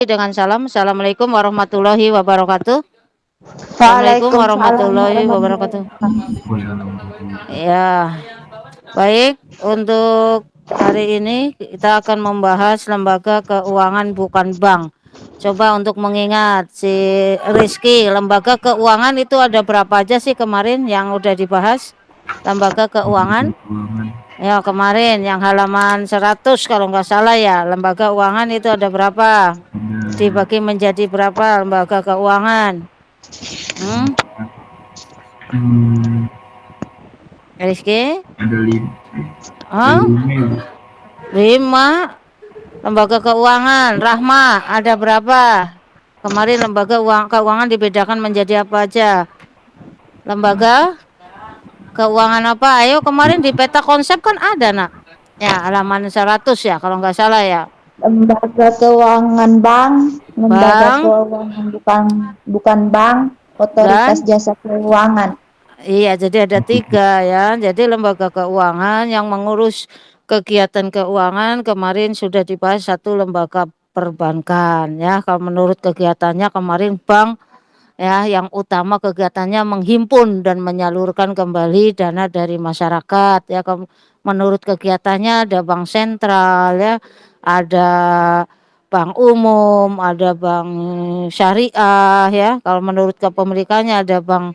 Dengan salam. Assalamualaikum warahmatullahi wabarakatuh. Assalamualaikum Waalaikumsalam warahmatullahi warahmatullahi wabarakatuh. wabarakatuh. Ya, baik. Untuk hari ini kita akan membahas lembaga keuangan bukan bank. Coba untuk mengingat si Rizky, lembaga keuangan itu ada berapa aja sih kemarin yang udah dibahas? Lembaga keuangan? Ya, kemarin yang halaman 100 kalau nggak salah ya. Lembaga keuangan itu ada berapa? Dibagi menjadi berapa lembaga keuangan? Hmm? Rizky? Ada Oh, 5 lembaga keuangan. Rahma, ada berapa? Kemarin lembaga keuangan dibedakan menjadi apa aja? Lembaga keuangan apa? Ayo, kemarin di peta konsep kan ada, Nak. Ya, halaman 100 ya, kalau nggak salah ya. lembaga keuangan bank, lembaga Bank keuangan bukan bank, otoritas dan jasa keuangan. iya, jadi ada 3 ya. Jadi lembaga keuangan yang mengurus kegiatan keuangan kemarin sudah dibahas 1 lembaga perbankan ya. Kalau menurut kegiatannya kemarin bank ya, yang utama kegiatannya menghimpun dan menyalurkan kembali dana dari masyarakat ya. Menurut kegiatannya ada bank sentral ya, ada bank umum, ada bank syariah ya. Kalau menurut kepemilikannya ada bank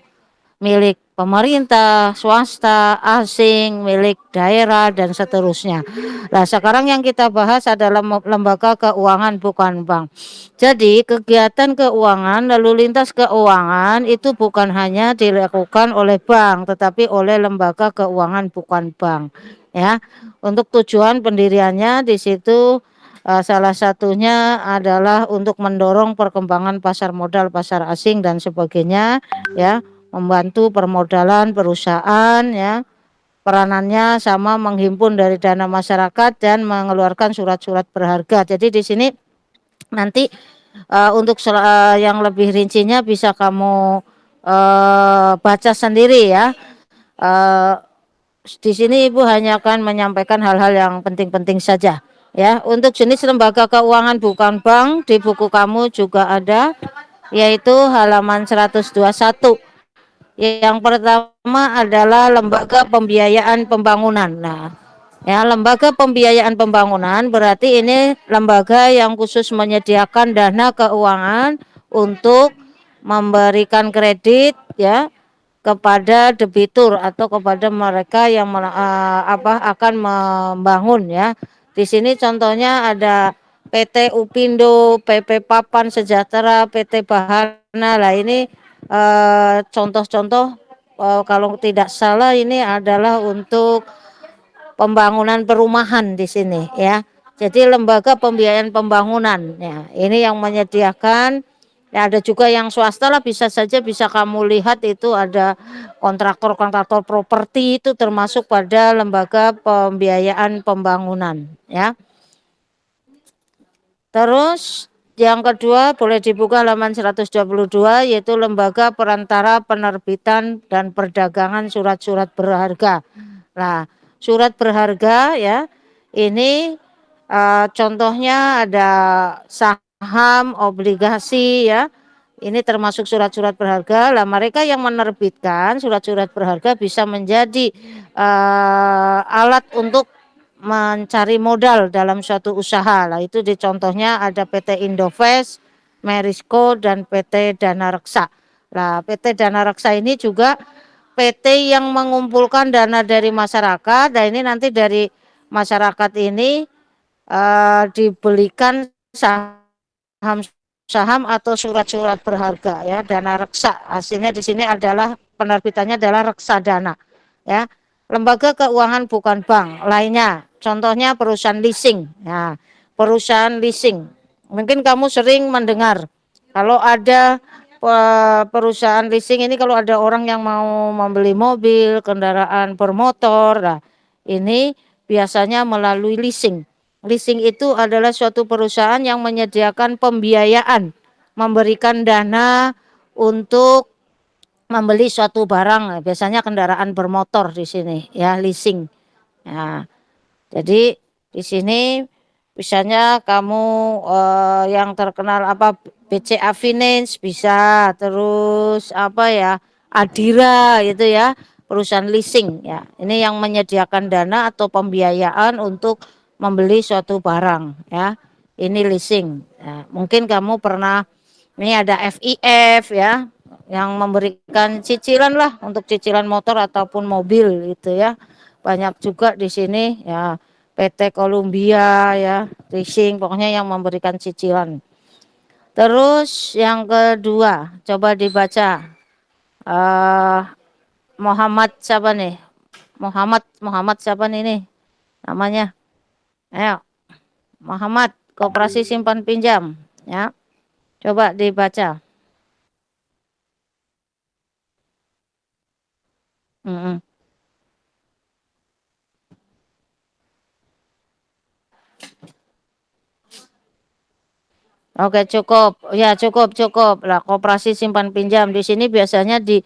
milik pemerintah, swasta, asing, milik daerah, dan seterusnya. Nah, sekarang yang kita bahas adalah lembaga keuangan bukan bank. Jadi, kegiatan keuangan, lalu lintas keuangan itu bukan hanya dilakukan oleh bank, tetapi oleh lembaga keuangan bukan bank. Ya, untuk tujuan pendiriannya di situ salah satunya adalah untuk mendorong perkembangan pasar modal, pasar asing dan sebagainya, ya, membantu permodalan perusahaan ya. Peranannya sama menghimpun dari dana masyarakat dan mengeluarkan surat-surat berharga. Jadi di sini nanti untuk yang lebih rincinya bisa kamu baca sendiri ya. Uh, di sini Ibu hanya akan menyampaikan hal-hal yang penting-penting saja. Ya, untuk jenis lembaga keuangan bukan bank di buku kamu juga ada, yaitu halaman 121. Yang pertama adalah lembaga pembiayaan pembangunan. Nah, ya, lembaga pembiayaan pembangunan berarti ini lembaga yang khusus menyediakan dana keuangan untuk memberikan kredit ya kepada debitur atau kepada mereka yang akan membangun ya. Di sini contohnya ada PT Upindo, PP Papan Sejahtera, PT Bahana. Lah ini contoh-contoh kalau tidak salah ini adalah untuk pembangunan perumahan di sini ya. Jadi lembaga pembiayaan pembangunan ya. Ini yang menyediakan ya, ada juga yang swasta lah, bisa saja bisa kamu lihat itu ada kontraktor-kontraktor properti itu termasuk pada lembaga pembiayaan pembangunan ya. Terus yang kedua boleh dibuka halaman 122 yaitu lembaga perantara penerbitan dan perdagangan surat-surat berharga. Nah, surat berharga ya, ini contohnya ada saham, obligasi ya. Ini termasuk surat-surat berharga. Lah mereka yang menerbitkan surat-surat berharga bisa menjadi alat untuk mencari modal dalam suatu usaha. Lah itu di contohnya ada PT Indovest, Merisco dan PT Dana Reksa. Lah PT Dana Reksa ini juga PT yang mengumpulkan dana dari masyarakat. Nah ini nanti dari masyarakat ini dibelikan saham atau surat-surat berharga ya. Dana Reksa hasilnya di sini adalah penerbitannya adalah reksadana ya. Lembaga keuangan bukan bank lainnya, contohnya perusahaan leasing ya. Perusahaan leasing mungkin kamu sering mendengar kalau ada perusahaan leasing ini, kalau ada orang yang mau membeli mobil, kendaraan bermotor, nah ini biasanya melalui leasing. Leasing itu adalah suatu perusahaan yang menyediakan pembiayaan, memberikan dana untuk membeli suatu barang, biasanya kendaraan bermotor di sini ya, leasing. Ya, jadi di sini Misalnya kamu yang terkenal apa BCA Finance bisa, terus apa ya Adira gitu ya, perusahaan leasing ya. Ini yang menyediakan dana atau pembiayaan untuk membeli suatu barang ya. Ini leasing. Ya, mungkin kamu pernah ini ada FIF ya yang memberikan cicilan lah untuk cicilan motor ataupun mobil gitu ya. Banyak juga di sini ya PT Columbia ya, leasing pokoknya yang memberikan cicilan. Terus yang kedua, coba dibaca eh Muhammad siapa nih? Muhammad siapa nih ini namanya? Ayo, Muhammad Koperasi Simpan Pinjam ya. Coba dibaca. Mm-mm. Oke, cukup. Ya, cukup. Lah, koperasi simpan pinjam di sini biasanya di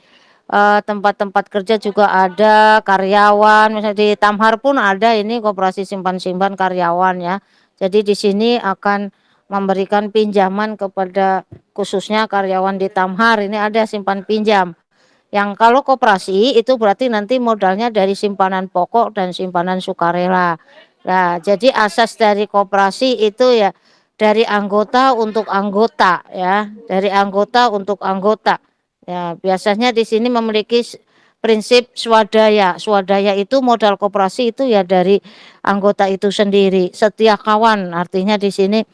tempat-tempat kerja juga ada karyawan, misalnya di Tamhar pun ada ini koperasi simpan-simpan karyawan ya. Jadi di sini akan memberikan pinjaman kepada khususnya karyawan di Tamhar ini ada simpan pinjam. Yang kalau koperasi itu berarti nanti modalnya dari simpanan pokok dan simpanan sukarela. Nah, jadi asas dari koperasi itu ya dari anggota untuk anggota ya, dari anggota untuk anggota. Ya, biasanya di sini memiliki prinsip swadaya. Swadaya itu modal koperasi itu ya dari anggota itu sendiri. Setia kawan artinya di sini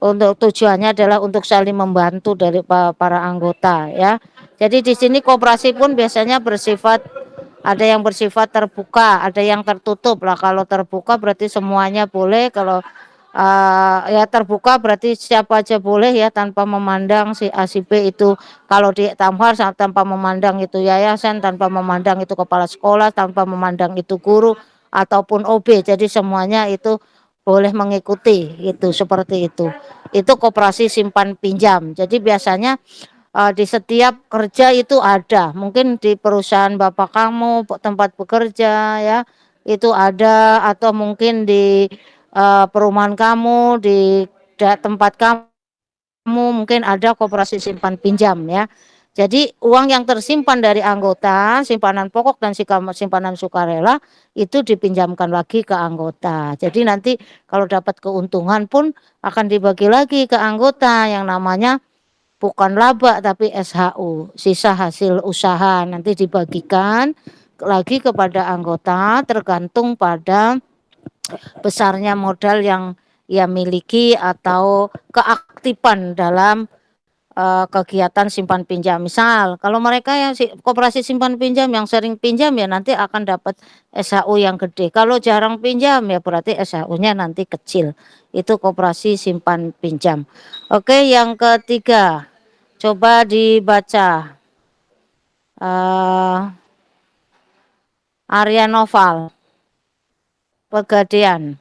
untuk tujuannya adalah untuk saling membantu dari para anggota ya. Jadi di sini koperasi pun biasanya bersifat ada yang bersifat terbuka, ada yang tertutup lah. Kalau terbuka berarti semuanya boleh. Kalau ya terbuka berarti siapa aja boleh ya tanpa memandang si A si B itu. Kalau di Tamhar tanpa memandang itu yayasan, tanpa memandang itu kepala sekolah, tanpa memandang itu guru ataupun OB. Jadi semuanya itu boleh mengikuti itu seperti itu. Itu koperasi simpan pinjam. Jadi biasanya di setiap kerja itu ada. Mungkin di perusahaan bapak kamu, tempat bekerja ya, itu ada atau mungkin di perumahan kamu, di tempat kamu mungkin ada koperasi simpan pinjam ya. Jadi uang yang tersimpan dari anggota, simpanan pokok dan simpanan sukarela itu dipinjamkan lagi ke anggota. Jadi nanti kalau dapat keuntungan pun akan dibagi lagi ke anggota yang namanya bukan laba tapi SHU, sisa hasil usaha nanti dibagikan lagi kepada anggota tergantung pada besarnya modal yang ia miliki atau keaktifan dalam kegiatan simpan pinjam. Misal kalau mereka yang koperasi simpan pinjam yang sering pinjam ya nanti akan dapat SHU yang gede. Kalau jarang pinjam ya berarti SHU-nya nanti kecil. Itu koperasi simpan pinjam. Oke, yang ketiga. Coba dibaca Arya Noval, Pegadaian.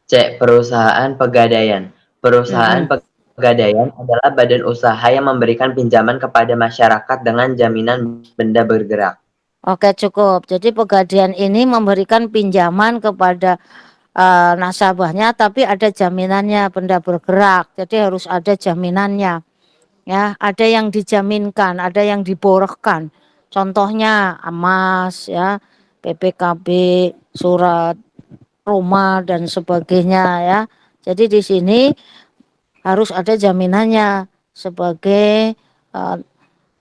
C. Perusahaan pegadaian. Perusahaan Mm-mm. pegadaian adalah badan usaha yang memberikan pinjaman kepada masyarakat dengan jaminan benda bergerak. Oke, cukup. Jadi Pegadaian ini memberikan pinjaman kepada nasabahnya, tapi ada jaminannya benda bergerak. Jadi harus ada jaminannya. Ya, ada yang dijaminkan, ada yang diborokkan. Contohnya emas, ya, PPKB, surat rumah dan sebagainya ya. Jadi di sini harus ada jaminannya sebagai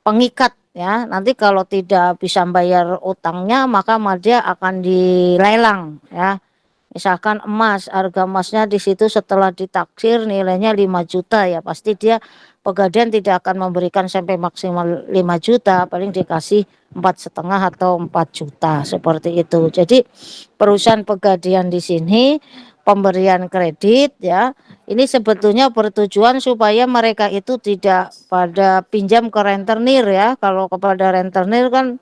pengikat ya. Nanti kalau tidak bisa bayar utangnya maka dia akan dilelang ya. Misalkan emas, harga emasnya di situ setelah ditaksir nilainya 5 juta ya pasti dia Pegadaian tidak akan memberikan sampai maksimal 5 juta, paling dikasih 4,5 atau 4 juta seperti itu. Jadi perusahaan Pegadaian di sini pemberian kredit ya, ini sebetulnya bertujuan supaya mereka itu tidak pada pinjam ke rentenir ya. Kalau kepada rentenir kan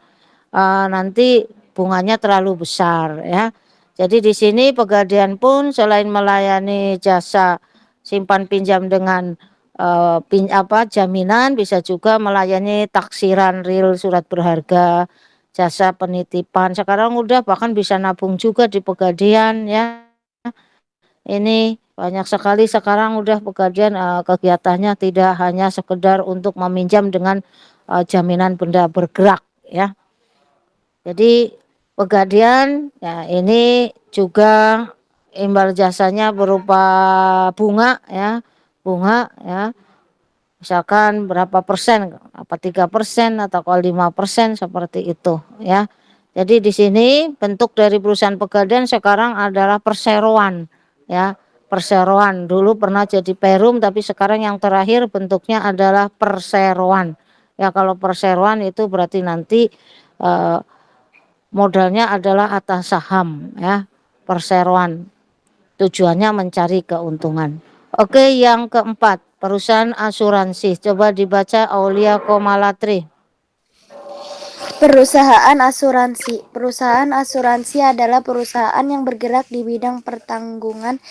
nanti bunganya terlalu besar ya. Jadi di sini Pegadaian pun selain melayani jasa simpan pinjam dengan jaminan bisa juga melayani taksiran real surat berharga, jasa penitipan. Sekarang udah bahkan bisa nabung juga di Pegadaian ya. Ini banyak sekali sekarang udah Pegadaian kegiatannya tidak hanya sekedar untuk meminjam dengan jaminan benda bergerak ya. Jadi Pegadaian ya ini juga imbal jasanya berupa bunga ya, misalkan berapa persen, apa 3% atau kalau 5% seperti itu ya. Jadi di sini bentuk dari perusahaan Pegadaian sekarang adalah perseroan ya. Perseroan dulu pernah jadi perum, tapi sekarang yang terakhir bentuknya adalah perseroan. Ya kalau perseroan itu berarti nanti modalnya adalah atas saham ya. Perseroan tujuannya mencari keuntungan. Oke, yang keempat, perusahaan asuransi. Coba dibaca Aulia Komalatri. Perusahaan asuransi. Perusahaan asuransi adalah perusahaan yang bergerak di bidang pertanggungan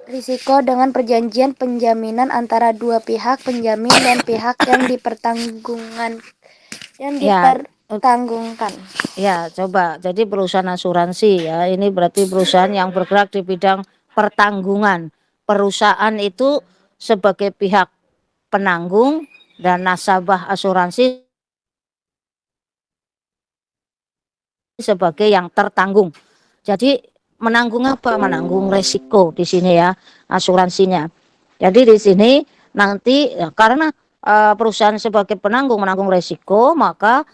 risiko dengan perjanjian penjaminan antara dua pihak, penjamin dan pihak yang dipertanggungkan. Ya, coba. Jadi perusahaan asuransi ya, ini berarti perusahaan yang bergerak di bidang pertanggungan. Perusahaan itu sebagai pihak penanggung dan nasabah asuransi sebagai yang tertanggung. Jadi menanggung apa? Menanggung resiko di sini ya, asuransinya. Jadi di sini nanti ya, karena perusahaan sebagai penanggung menanggung resiko, maka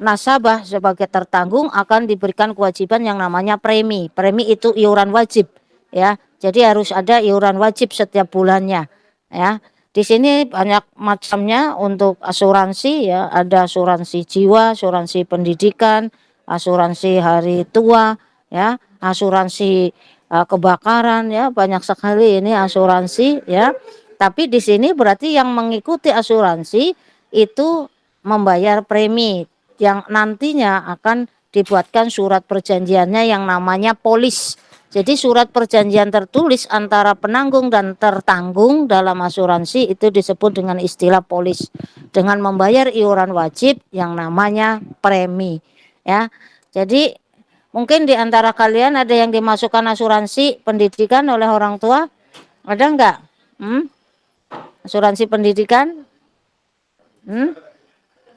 nasabah sebagai tertanggung akan diberikan kewajiban yang namanya premi. Premi itu iuran wajib ya. Jadi harus ada iuran wajib setiap bulannya ya. Di sini banyak macamnya untuk asuransi ya, ada asuransi jiwa, asuransi pendidikan, asuransi hari tua ya, asuransi kebakaran ya, banyak sekali ini asuransi ya. Tapi di sini berarti yang mengikuti asuransi itu membayar premi yang nantinya akan dibuatkan surat perjanjiannya yang namanya polis. Jadi surat perjanjian tertulis antara penanggung dan tertanggung dalam asuransi itu disebut dengan istilah polis, dengan membayar iuran wajib yang namanya premi ya. Jadi mungkin di antara kalian ada yang dimasukkan asuransi pendidikan oleh orang tua? Ada enggak? Asuransi pendidikan?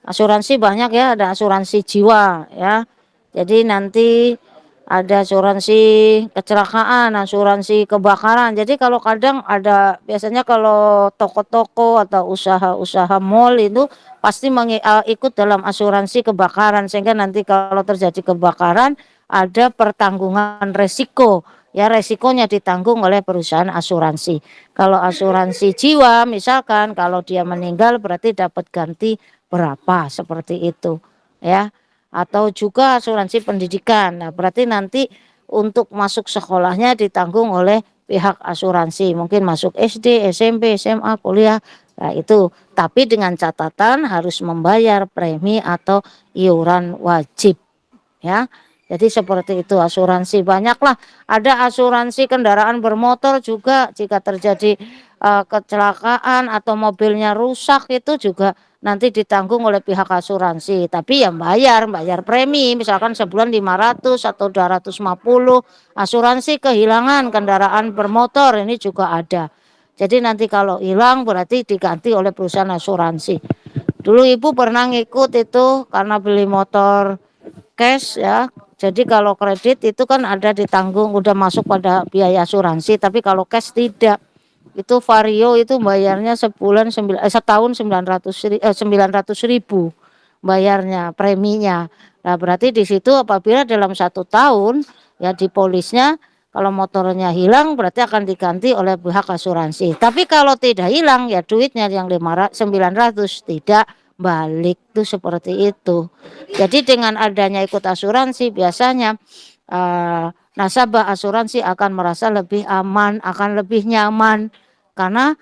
Asuransi banyak ya, ada asuransi jiwa ya. Jadi nanti ada asuransi kecelakaan, asuransi kebakaran. Jadi kalau kadang ada, biasanya kalau toko-toko atau usaha-usaha mall itu pasti ikut dalam asuransi kebakaran, sehingga nanti kalau terjadi kebakaran ada pertanggungan resiko. Ya, resikonya ditanggung oleh perusahaan asuransi. Kalau asuransi jiwa misalkan kalau dia meninggal berarti dapat ganti berapa seperti itu ya. Atau juga asuransi pendidikan. Nah, berarti nanti untuk masuk sekolahnya ditanggung oleh pihak asuransi. Mungkin masuk SD, SMP, SMA, kuliah. Nah, itu. Tapi dengan catatan harus membayar premi atau iuran wajib. Ya. Jadi seperti itu asuransi. Banyaklah, ada asuransi kendaraan bermotor juga jika terjadi kecelakaan atau mobilnya rusak itu juga nanti ditanggung oleh pihak asuransi. Tapi ya bayar premi, misalkan sebulan 500 atau 250. Asuransi kehilangan kendaraan bermotor ini juga ada. Jadi nanti kalau hilang berarti diganti oleh perusahaan asuransi. Dulu ibu pernah ngikut itu karena beli motor cash ya. Jadi kalau kredit itu kan ada ditanggung, udah masuk pada biaya asuransi, tapi kalau cash tidak. Itu Vario itu bayarnya setahun 900.000 bayarnya preminya. Nah, berarti di situ apabila dalam 1 tahun ya di polisnya kalau motornya hilang berarti akan diganti oleh pihak asuransi. Tapi kalau tidak hilang ya duitnya yang 900 tidak balik, tuh seperti itu. Jadi dengan adanya ikut asuransi biasanya nasabah asuransi akan merasa lebih aman, akan lebih nyaman karena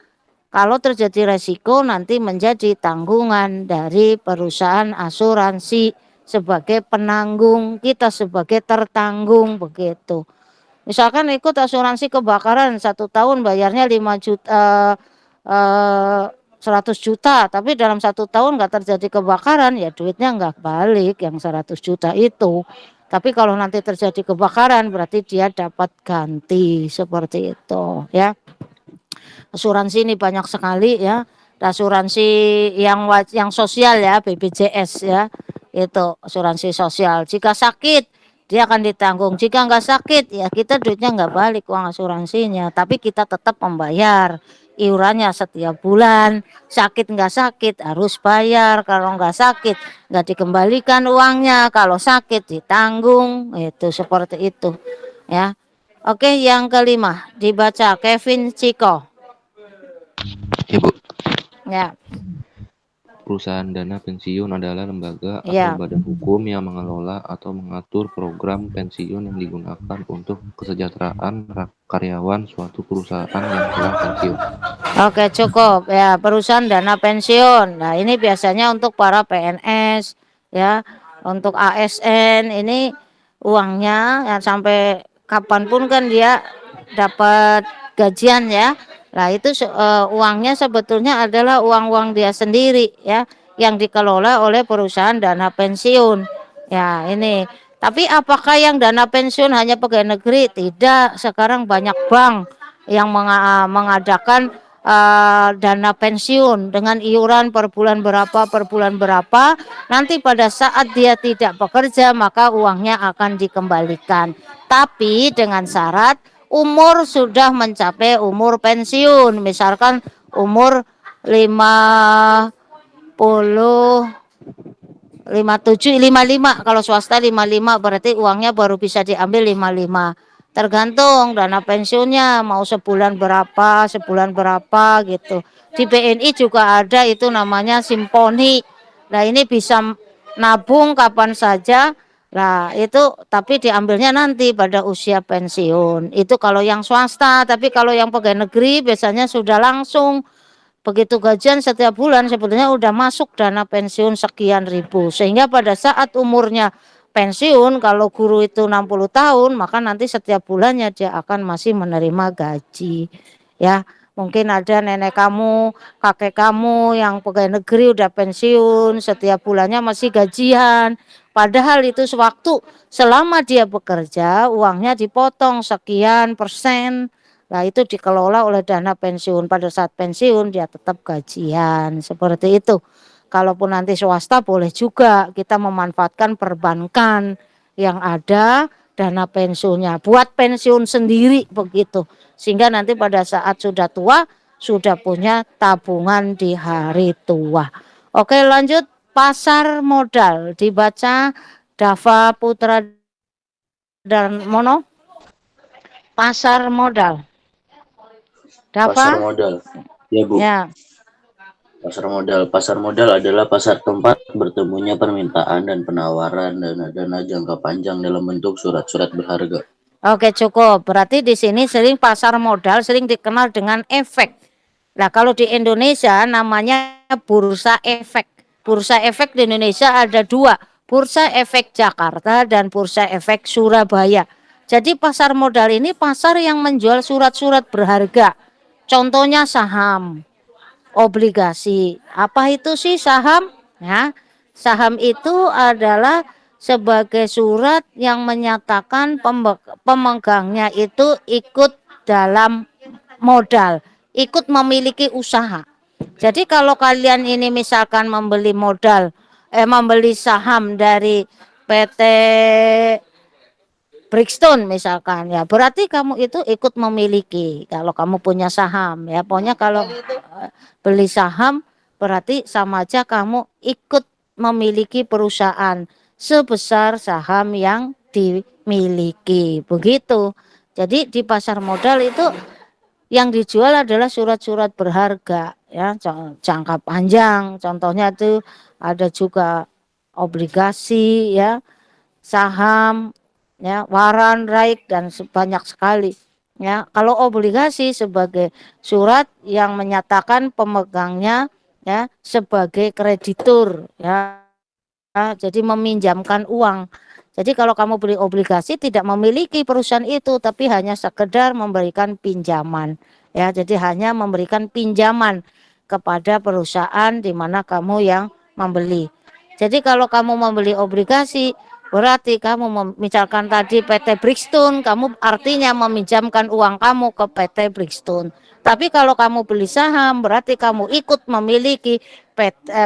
kalau terjadi resiko nanti menjadi tanggungan dari perusahaan asuransi sebagai penanggung, kita sebagai tertanggung begitu. Misalkan ikut asuransi kebakaran 1 tahun bayarnya 5 juta 100 juta, tapi dalam 1 tahun nggak terjadi kebakaran ya duitnya nggak balik yang 100 juta itu Tapi kalau nanti terjadi kebakaran berarti dia dapat ganti seperti itu ya. Asuransi ini banyak sekali ya. Asuransi yang sosial ya, BPJS ya. Itu asuransi sosial. Jika sakit dia akan ditanggung. Jika nggak sakit ya kita duitnya nggak balik uang asuransinya. Tapi kita tetap membayar iurannya setiap bulan. Sakit nggak sakit harus bayar. Kalau nggak sakit nggak dikembalikan uangnya. Kalau sakit ditanggung. Itu seperti itu ya. Oke, yang kelima dibaca Kevin Ciko. Ya, Bu. Ya. Perusahaan dana pensiun adalah lembaga Ya. atau badan hukum yang mengelola atau mengatur program pensiun yang digunakan untuk kesejahteraan karyawan suatu perusahaan yang telah pensiun. Oke, cukup ya. Perusahaan dana pensiun. Nah, ini biasanya untuk para PNS ya, untuk ASN ini uangnya ya, sampai kapanpun kan dia dapat gajian ya. Nah, itu uangnya sebetulnya adalah uang-uang dia sendiri ya, yang dikelola oleh perusahaan dana pensiun. Ya, ini. Tapi apakah yang dana pensiun hanya pegawai negeri? Tidak. Sekarang banyak bank yang mengadakan dana pensiun dengan iuran per bulan berapa. Nanti pada saat dia tidak bekerja maka uangnya akan dikembalikan. Tapi dengan syarat umur sudah mencapai umur pensiun, misalkan umur 50, 57, 55, kalau swasta 55 berarti uangnya baru bisa diambil 55. Tergantung dana pensiunnya mau sebulan berapa gitu. Di BNI juga ada itu namanya simponi. Nah, ini bisa nabung kapan saja. Nah, itu tapi diambilnya nanti pada usia pensiun. Itu kalau yang swasta, tapi kalau yang pegawai negeri biasanya sudah langsung begitu gajian setiap bulan sebetulnya udah masuk dana pensiun sekian ribu. Sehingga pada saat umurnya pensiun kalau guru itu 60 tahun maka nanti setiap bulannya dia akan masih menerima gaji. Ya, mungkin ada nenek kamu, kakek kamu yang pegawai negeri udah pensiun, setiap bulannya masih gajian. Padahal itu sewaktu selama dia bekerja uangnya dipotong sekian persen. Nah, itu dikelola oleh dana pensiun. Pada saat pensiun dia tetap gajian. Seperti itu. Kalaupun nanti swasta boleh juga kita memanfaatkan perbankan yang ada dana pensiunnya. Buat pensiun sendiri begitu. Sehingga nanti pada saat sudah tua sudah punya tabungan di hari tua. Oke, lanjut. Pasar modal dibaca Dava Putra Darmono. Pasar modal. Dava? Pasar modal. Ya, Bu. Ya. Pasar modal adalah pasar tempat bertemunya permintaan dan penawaran dana jangka panjang dalam bentuk surat-surat berharga. Oke, cukup. Berarti di sini sering pasar modal sering dikenal dengan efek. Nah, kalau di Indonesia namanya bursa efek. Bursa efek di Indonesia ada dua, Bursa Efek Jakarta dan Bursa Efek Surabaya. Jadi pasar modal ini pasar yang menjual surat-surat berharga. Contohnya saham, obligasi. Apa itu sih saham? Ya, saham itu adalah sebagai surat yang menyatakan pemegangnya itu ikut dalam modal, ikut memiliki usaha. Jadi kalau kalian ini misalkan membeli membeli saham dari PT Brixton misalkan ya, berarti kamu itu ikut memiliki kalau kamu punya saham ya. Pokoknya kalau beli saham berarti sama aja kamu ikut memiliki perusahaan sebesar saham yang dimiliki. Begitu. Jadi di pasar modal itu yang dijual adalah surat-surat berharga ya, jangka panjang. Contohnya itu ada juga obligasi ya, saham ya, waran, raik dan banyak sekali ya. Kalau obligasi sebagai surat yang menyatakan pemegangnya ya sebagai kreditur ya, jadi meminjamkan uang. Jadi kalau kamu beli obligasi tidak memiliki perusahaan itu tapi hanya sekedar memberikan pinjaman ya. Jadi hanya memberikan pinjaman kepada perusahaan di mana kamu yang membeli. Jadi kalau kamu membeli obligasi Berarti kamu misalkan tadi PT Brixton, kamu artinya meminjamkan uang kamu ke PT Brixton. Tapi kalau kamu beli saham, berarti kamu ikut memiliki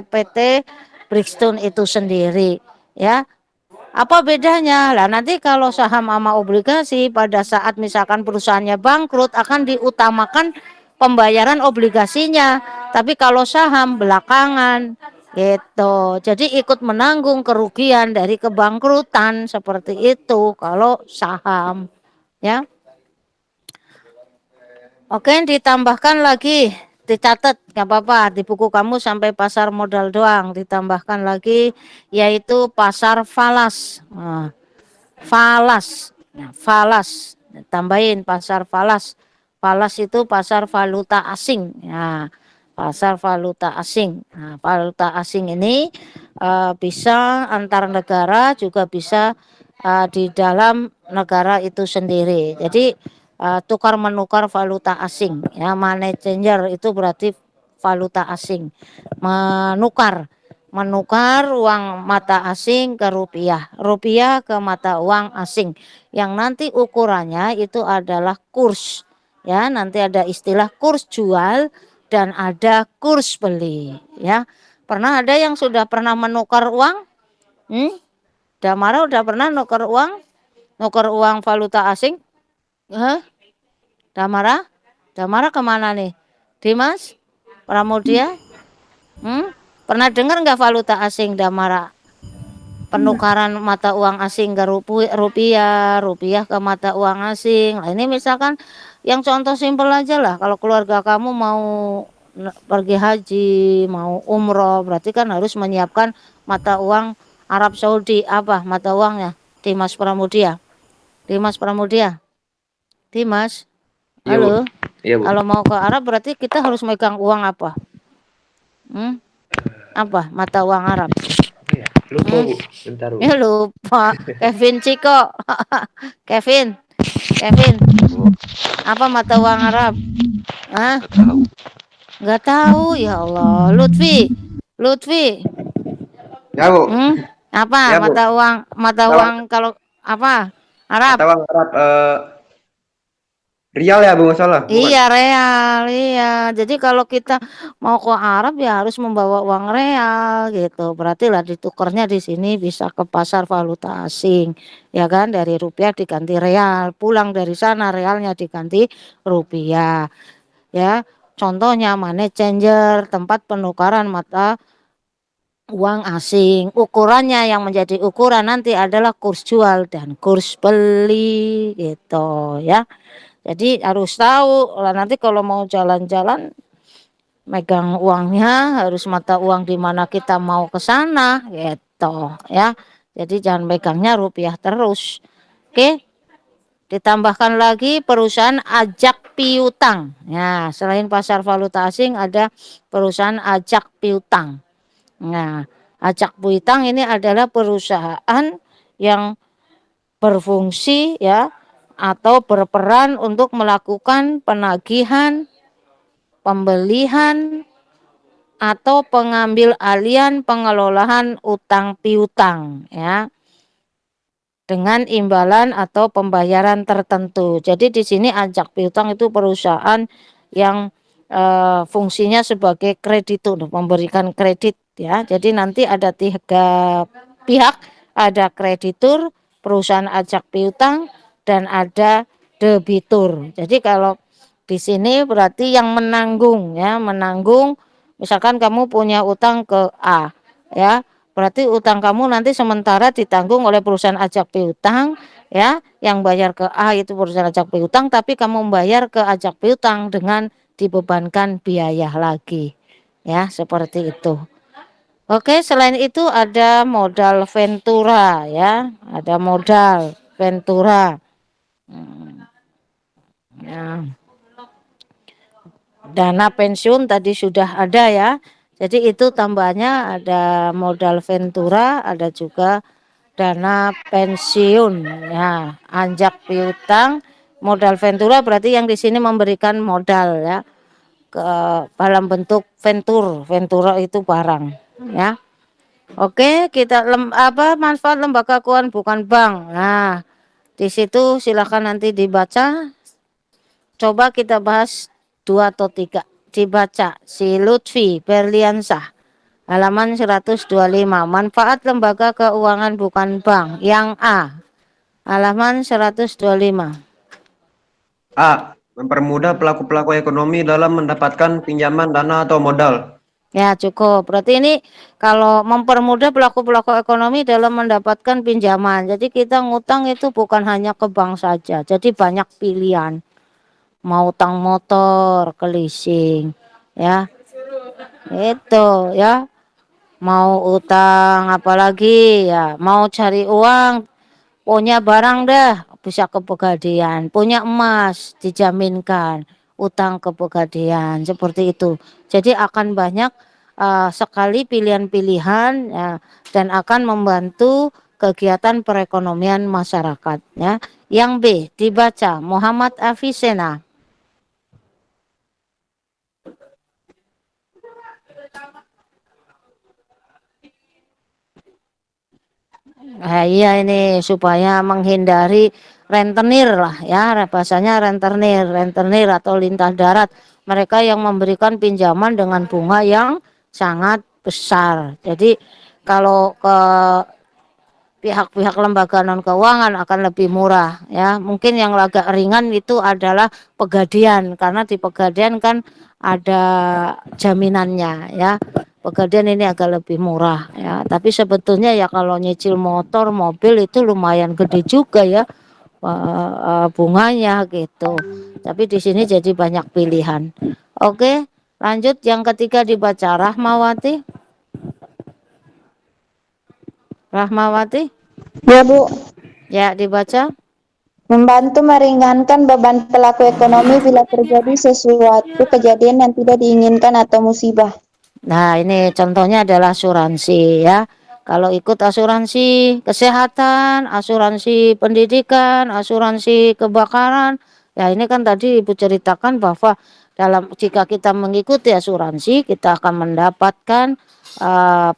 PT Brixton itu sendiri, ya. Apa bedanya? Lah nanti kalau saham sama obligasi pada saat misalkan perusahaannya bangkrut akan diutamakan pembayaran obligasinya. Tapi kalau saham belakangan gitu. Jadi ikut menanggung kerugian dari kebangkrutan seperti itu kalau saham, ya. Oke, ditambahkan lagi, dicatat nggak apa-apa di buku kamu sampai pasar modal doang, ditambahkan lagi yaitu pasar falas. Nah, falas. Nah, falas. Tambahin pasar falas. Falas itu pasar valuta asing. Nah, pasar valuta asing. Nah, valuta asing ini bisa antar negara, juga bisa di dalam negara itu sendiri. Jadi tukar menukar valuta asing. Ya, money changer itu berarti valuta asing. Menukar uang mata asing ke rupiah, rupiah ke mata uang asing, yang nanti ukurannya itu adalah kurs, ya. Nanti ada istilah kurs jual dan ada kurs beli, ya. Pernah ada yang sudah pernah menukar uang? Damara udah pernah nukar uang valuta asing? Damara kemana nih? Dimas Pramudia? Pernah dengar nggak valuta asing, Damara? Penukaran mata uang asing ke rupiah, rupiah ke mata uang asing. Nah, ini misalkan yang contoh simpel aja lah. Kalau keluarga kamu mau pergi haji, mau umroh, berarti kan harus menyiapkan mata uang Arab Saudi. Apa mata uangnya? Dimas Pramudia. Dimas Pramudia. Dimas. Halo. Iya, Bu. Kalau mau ke Arab berarti kita harus megang uang apa? Apa mata uang Arab? Lupa, Bu. Bentar, Bu. Lupa. Kevin Ciko. Kevin. Apa mata uang Arab? Nggak tahu. Ya Allah. Lutfi. Ya, Bu. Apa Ya, Bu. mata uang kalau apa? Arab. Mata uang Arab rial ya, Bu, nggak salah. Iya, real. Iya. Jadi kalau kita mau ke Arab ya harus membawa uang real gitu. Berarti lah ditukarnya di sini bisa ke pasar valuta asing. Ya kan, dari rupiah diganti real, pulang dari sana realnya diganti rupiah. Ya. Contohnya money changer, tempat penukaran mata uang asing. Ukurannya yang menjadi ukuran nanti adalah kurs jual dan kurs beli gitu, ya. Jadi harus tahu lah nanti kalau mau jalan-jalan megang uangnya harus mata uang di mana kita mau ke sana gitu, ya. Jadi jangan megangnya rupiah terus. Oke. Ditambahkan lagi perusahaan ajak piutang. Nah, selain pasar valuta asing ada perusahaan ajak piutang. Nah, ajak piutang ini adalah perusahaan yang berfungsi, ya, atau berperan untuk melakukan penagihan, pembelian, atau pengambil alihan pengelolaan utang piutang, ya, dengan imbalan atau pembayaran tertentu. Jadi di sini ajak piutang itu perusahaan yang fungsinya sebagai kreditur, memberikan kredit, ya. Jadi nanti ada 3 pihak, ada kreditur, perusahaan ajak piutang, dan ada debitur. Jadi kalau di sini berarti yang menanggung, ya, misalkan kamu punya utang ke A, ya. Berarti utang kamu nanti sementara ditanggung oleh perusahaan ajak piutang, ya. Yang bayar ke A itu perusahaan ajak piutang, tapi kamu membayar ke ajak piutang dengan dibebankan biaya lagi, ya, seperti itu. Oke, selain itu ada modal ventura, ya. Ada modal ventura. Ya. Dana pensiun tadi sudah ada, ya. Jadi itu tambahnya ada modal ventura, ada juga dana pensiun, ya. Ajak piutang, modal ventura berarti yang di sini memberikan modal, ya, ke dalam bentuk ventura itu barang, ya. Oke, kita manfaat lembaga keuangan bukan bank. Nah, di situ silakan nanti dibaca. Coba kita bahas 2 atau 3. Dibaca si Lutfi Berliansah. Halaman 125. Manfaat lembaga keuangan bukan bank. Yang A. Halaman 125. A. Mempermudah pelaku-pelaku ekonomi dalam mendapatkan pinjaman dana atau modal. Ya, cukup. Berarti ini kalau mempermudah pelaku-pelaku ekonomi dalam mendapatkan pinjaman. Jadi kita ngutang itu bukan hanya ke bank saja. Jadi banyak pilihan. Mau utang motor, ke leasing, ya. Itu ya. Mau utang apalagi ya, mau cari uang, punya barang dah bisa ke Pegadaian, punya emas dijaminkan, utang ke Pegadaian, seperti itu. Jadi akan banyak sekali pilihan-pilihan ya, dan akan membantu kegiatan perekonomian masyarakat ya. Yang B dibaca Muhammad Afisena. Nah, iya ini supaya menghindari rentenir lah ya, bahasanya rentenir atau lintas darat. Mereka yang memberikan pinjaman dengan bunga yang sangat besar. Jadi kalau ke pihak-pihak lembaga non keuangan akan lebih murah ya. Mungkin yang agak ringan itu adalah Pegadaian karena di Pegadaian kan ada jaminannya ya. Pegadaian ini agak lebih murah ya. Tapi sebetulnya ya kalau nyicil motor, mobil itu lumayan gede juga ya bunganya gitu. Tapi di sini jadi banyak pilihan. Oke, lanjut yang ketiga dibaca Rahmawati. Rahmawati. Ya, Bu. Ya, dibaca. Membantu meringankan beban pelaku ekonomi bila terjadi sesuatu kejadian yang tidak diinginkan atau musibah. Nah, ini contohnya adalah asuransi ya. Kalau ikut asuransi kesehatan, asuransi pendidikan, asuransi kebakaran, ya ini kan tadi Ibu ceritakan bahwa jika kita mengikuti asuransi, kita akan mendapatkan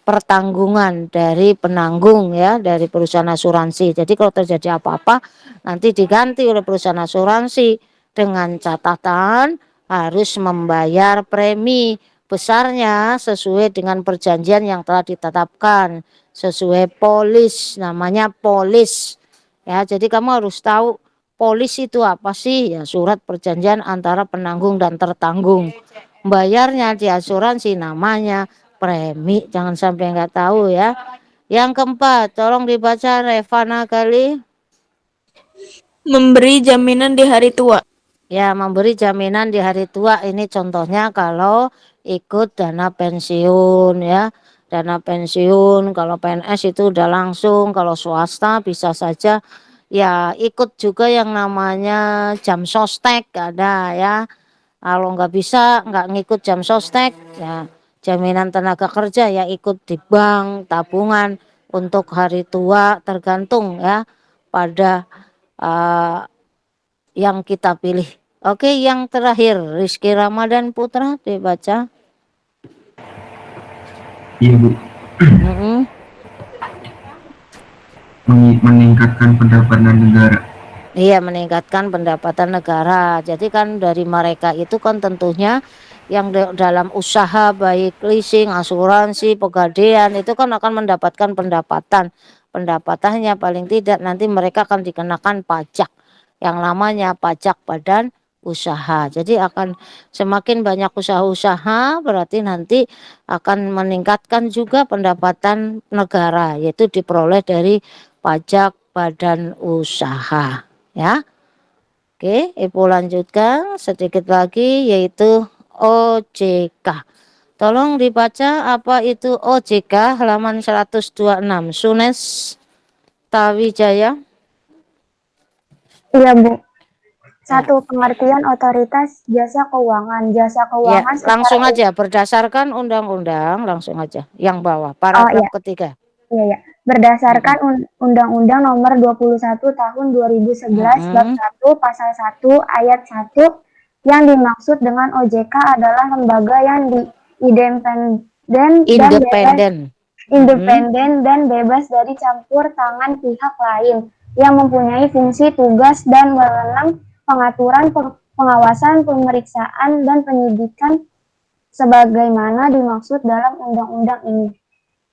pertanggungan dari penanggung ya, dari perusahaan asuransi. Jadi kalau terjadi apa-apa nanti diganti oleh perusahaan asuransi, dengan catatan harus membayar premi besarnya sesuai dengan perjanjian yang telah ditetapkan, sesuai polis, namanya polis ya. Jadi kamu harus tahu polis itu apa sih ya, surat perjanjian antara penanggung dan tertanggung. Bayarnya di asuransi namanya premi, jangan sampai nggak tahu ya. Yang keempat, tolong dibaca Revana kali. Memberi jaminan di hari tua. Ya, memberi jaminan di hari tua ini contohnya kalau ikut dana pensiun ya. Dana pensiun kalau PNS itu udah langsung, kalau swasta bisa saja ya ikut juga yang namanya jam sostek ada ya. Kalau nggak bisa, nggak ngikut jam sostek ya, jaminan tenaga kerja ya ikut di bank tabungan untuk hari tua, tergantung ya pada yang kita pilih. Oke, yang terakhir Rizky Ramadan Putra dibaca. Iya, Bu. Meningkatkan pendapatan negara. Iya, meningkatkan pendapatan negara. Jadi kan dari mereka itu kan tentunya yang dalam usaha baik leasing, asuransi, Pegadaian itu kan akan mendapatkan pendapatan. Pendapatannya paling tidak nanti mereka akan dikenakan pajak yang namanya pajak badan usaha. Jadi akan semakin banyak usaha-usaha berarti nanti akan meningkatkan juga pendapatan negara, yaitu diperoleh dari pajak badan usaha ya. Oke, Ibu lanjutkan sedikit lagi yaitu OJK. Tolong dibaca apa itu OJK halaman 126. Sunes Tawijaya. Iya, Bu. Satu, pengertian otoritas jasa keuangan. Jasa keuangan Ya, langsung aja berdasarkan undang-undang, langsung aja yang bawah paragraf ketiga. Iya, ya. Berdasarkan Undang-Undang Nomor 21 Tahun 2011 Bab 1 Pasal 1 Ayat 1, yang dimaksud dengan OJK adalah lembaga yang independen independen dan bebas dari campur tangan pihak lain, yang mempunyai fungsi, tugas, dan wewenang pengaturan, pengawasan, pemeriksaan, dan penyidikan sebagaimana dimaksud dalam undang-undang ini.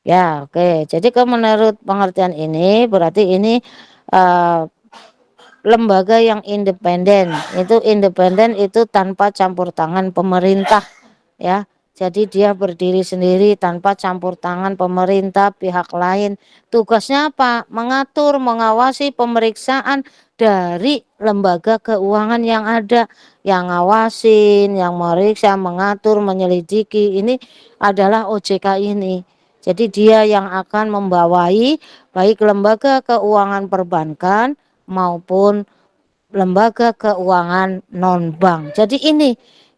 Ya, oke. Jadi menurut pengertian ini berarti ini lembaga yang independen. Itu independen itu tanpa campur tangan pemerintah, ya. Jadi dia berdiri sendiri tanpa campur tangan pemerintah, pihak lain. Tugasnya apa? Mengatur, mengawasi pemeriksaan dari lembaga keuangan yang ada, yang ngawasin, yang meriksa, mengatur, menyelidiki. Ini adalah OJK ini. Jadi dia yang akan membawai baik lembaga keuangan perbankan maupun lembaga keuangan non-bank. Jadi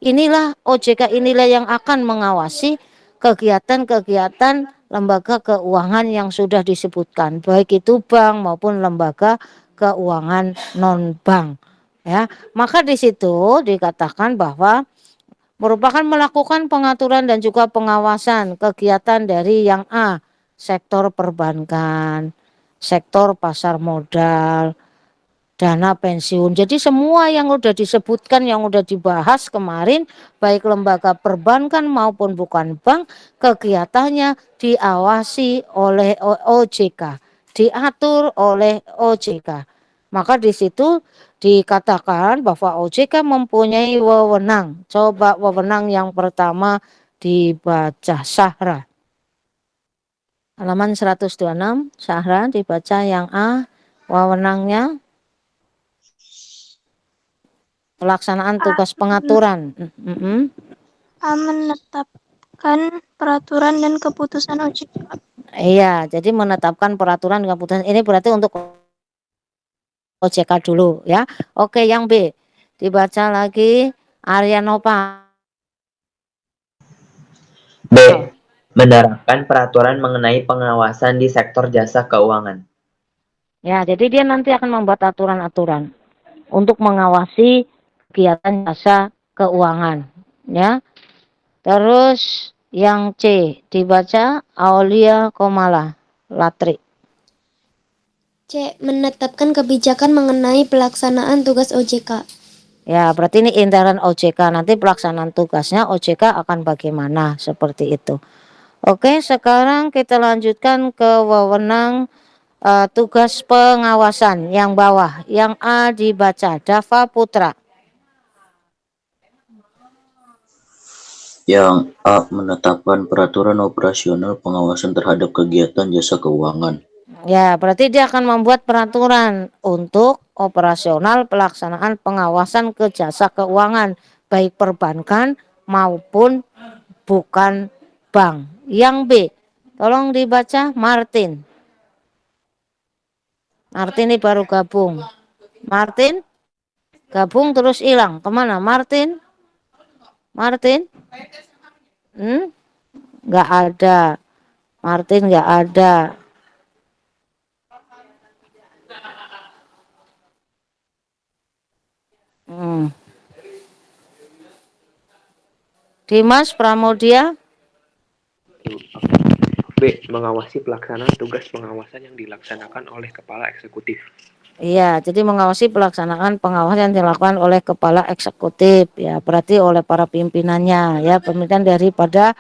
inilah OJK inilah yang akan mengawasi kegiatan-kegiatan lembaga keuangan yang sudah disebutkan, baik itu bank maupun lembaga keuangan non-bank. Ya, maka di situ dikatakan bahwa merupakan melakukan pengaturan dan juga pengawasan kegiatan dari yang A, sektor perbankan, sektor pasar modal, dana pensiun. Jadi semua yang udah disebutkan, yang udah dibahas kemarin, baik lembaga perbankan maupun bukan bank, kegiatannya diawasi oleh OJK, diatur oleh OJK. Maka di situ dikatakan bahwa OJK mempunyai wewenang. Coba wewenang yang pertama dibaca, Sahra. Halaman 126, Sahra dibaca yang A, wewenangnya pelaksanaan tugas pengaturan. A. Menetapkan peraturan dan keputusan OJK. Iya, jadi menetapkan peraturan dan keputusan ini berarti untuk OJK dulu ya. Oke, yang B dibaca lagi, Arya Nova. B. Menerapkan peraturan mengenai pengawasan di sektor jasa keuangan. Ya, jadi dia nanti akan membuat aturan-aturan untuk mengawasi kegiatan jasa keuangan ya. Terus yang C dibaca Aulia Komala Latri. C. Menetapkan kebijakan mengenai pelaksanaan tugas OJK. Ya, berarti ini intern OJK. Nanti pelaksanaan tugasnya OJK akan bagaimana, seperti itu. Oke, sekarang kita lanjutkan ke wewenang tugas pengawasan yang bawah. Yang A dibaca Dava Putra. Yang A. Menetapkan peraturan operasional pengawasan terhadap kegiatan jasa keuangan. Ya, berarti dia akan membuat peraturan untuk operasional pelaksanaan pengawasan ke jasa keuangan, baik perbankan maupun bukan bank. Yang B, tolong dibaca Martin. Martin ini baru gabung. Martin, gabung terus hilang. Kemana Martin? Martin? Nggak ada. Martin nggak ada. Dimas Pramodia. B. Mengawasi pelaksanaan tugas pengawasan yang dilaksanakan oleh Kepala Eksekutif. Iya, jadi mengawasi pelaksanaan pengawasan yang dilakukan oleh Kepala Eksekutif, ya berarti oleh para pimpinannya, ya pimpinan daripada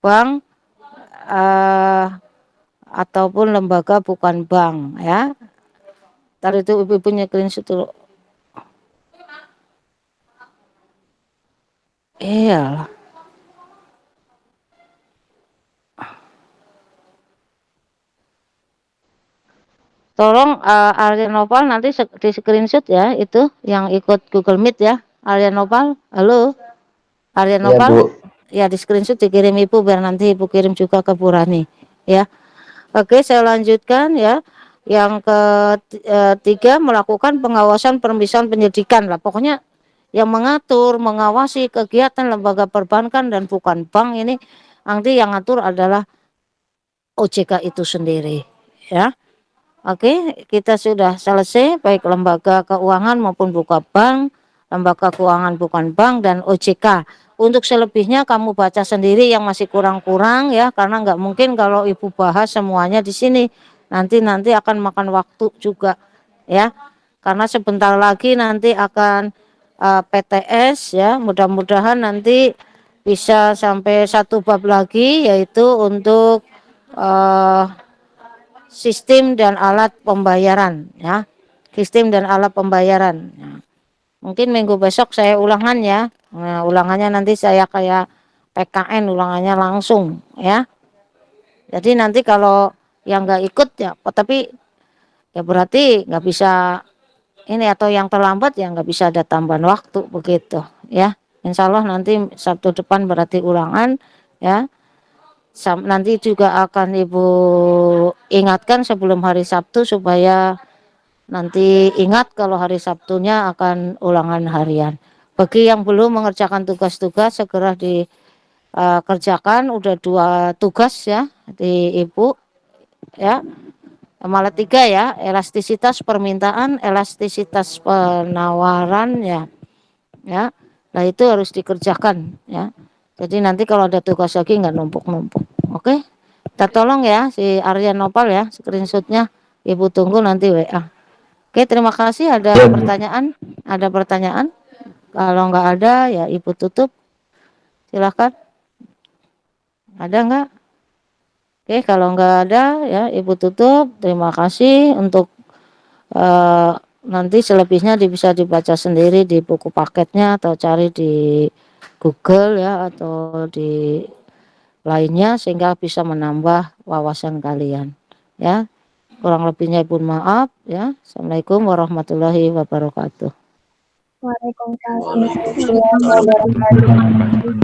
bank ataupun lembaga bukan bank, ya. Tadi itu ibu punya screenshot dulu. Iya. Tolong Arya Noval nanti di screenshot ya, itu yang ikut Google Meet ya. Arya Noval, halo. Arya Noval, ya di screenshot dikirim ibu biar nanti ibu kirim juga ke Bu Rani ya. Oke, saya lanjutkan ya. Yang ketiga, melakukan pengawasan permisalan penyidikan lah. Pokoknya yang mengatur, mengawasi kegiatan lembaga perbankan dan bukan bank ini nanti yang ngatur adalah OJK itu sendiri ya. Oke, kita sudah selesai baik lembaga keuangan maupun bukan bank, lembaga keuangan bukan bank dan OJK. Untuk selebihnya kamu baca sendiri yang masih kurang-kurang ya, karena nggak mungkin kalau Ibu bahas semuanya di sini. Nanti akan makan waktu juga ya. Karena sebentar lagi nanti akan PTS ya. Mudah-mudahan nanti bisa sampai 1 bab lagi, yaitu untuk sistem dan alat pembayaran ya. Sistem dan alat pembayaran. Mungkin minggu besok saya ulangan ya. Nah, ulangannya nanti saya kayak PKN, ulangannya langsung ya. Jadi nanti kalau yang nggak ikut ya, tapi ya berarti nggak bisa ini, atau yang terlambat ya nggak bisa ada tambahan waktu begitu ya. Insya Allah nanti Sabtu depan berarti ulangan ya. Nanti juga akan Ibu ingatkan sebelum hari Sabtu supaya nanti ingat kalau hari Sabtunya akan ulangan harian. Bagi yang belum mengerjakan tugas-tugas segera dikerjakan. Udah 2 tugas ya di Ibu ya. Malah 3 ya, elastisitas permintaan, elastisitas penawaran ya. Ya. Nah itu harus dikerjakan ya. Jadi nanti kalau ada tugas lagi nggak numpuk-numpuk. Oke. Kita tolong ya si Arya Nopal ya, screenshotnya Ibu tunggu nanti WA. Oke, terima kasih. Ada pertanyaan? Ada pertanyaan? Kalau nggak ada, ya Ibu tutup. Silakan. Ada nggak? Oke, kalau nggak ada, ya Ibu tutup. Terima kasih untuk nanti selebihnya bisa dibaca sendiri di buku paketnya atau cari di Google ya atau di lainnya sehingga bisa menambah wawasan kalian. Ya. Kurang lebihnya Ibu maaf ya. Assalamualaikum warahmatullahi wabarakatuh. Waalaikumsalam warahmatullahi wabarakatuh.